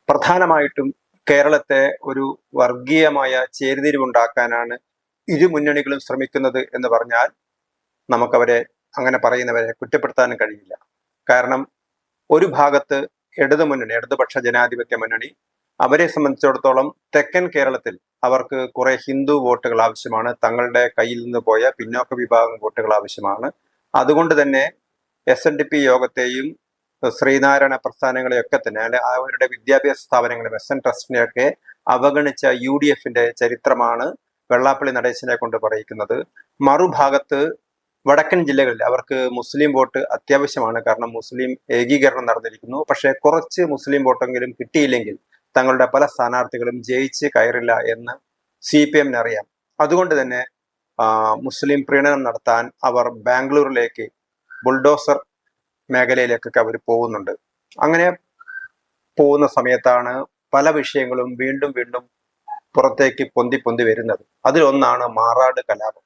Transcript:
പ്രധാനമായിട്ടും കേരളത്തെ ഒരു വർഗീയമായ ചേരിതിരിവുണ്ടാക്കാനാണ് ഇരു മുന്നണികളും ശ്രമിക്കുന്നത് എന്ന് പറഞ്ഞാൽ നമുക്കവരെ, അങ്ങനെ പറയുന്നവരെ കുറ്റപ്പെടുത്താനും കഴിയില്ല. കാരണം ഒരു ഭാഗത്ത് ഇടതുമുന്നണി, ഇടതുപക്ഷ ജനാധിപത്യ മുന്നണി, അവരെ സംബന്ധിച്ചിടത്തോളം തെക്കൻ കേരളത്തിൽ അവർക്ക് കുറെ ഹിന്ദു വോട്ടുകൾ ആവശ്യമാണ്, തങ്ങളുടെ കയ്യിൽ നിന്ന് പോയ പിന്നോക്ക വിഭാഗം വോട്ടുകൾ ആവശ്യമാണ്. അതുകൊണ്ട് തന്നെ SNDP യോഗത്തെയും ശ്രീനാരായണ പ്രസ്ഥാനങ്ങളെയൊക്കെ തന്നെ, അല്ലെ അവരുടെ വിദ്യാഭ്യാസ സ്ഥാപനങ്ങളെ, SN ട്രസ്റ്റിനെയൊക്കെ അവഗണിച്ച UDFന്റെ ചരിത്രമാണ് വെള്ളാപ്പള്ളി നടേശനെ കൊണ്ട് പറയിക്കുന്നത്. മറുഭാഗത്ത് വടക്കൻ ജില്ലകളിൽ അവർക്ക് മുസ്ലിം വോട്ട് അത്യാവശ്യമാണ്, കാരണം മുസ്ലിം ഏകീകരണം നടന്നിരിക്കുന്നു. പക്ഷെ കുറച്ച് മുസ്ലിം വോട്ടെങ്കിലും കിട്ടിയില്ലെങ്കിൽ തങ്ങളുടെ പല സ്ഥാനാർത്ഥികളും ജയിച്ച് കയറില്ല എന്ന് CPM അറിയാം. അതുകൊണ്ട് തന്നെ മുസ്ലിം പ്രീണനം നടത്താൻ അവർ ബാംഗ്ലൂരിലേക്ക്, ബുൾഡോസർ മേഖലയിലേക്കൊക്കെ അവർ പോകുന്നുണ്ട്. അങ്ങനെ പോകുന്ന സമയത്താണ് പല വിഷയങ്ങളും വീണ്ടും വീണ്ടും പുറത്തേക്ക് പൊന്തി വരുന്നത്. അതിലൊന്നാണ് മാറാട് കലാപം.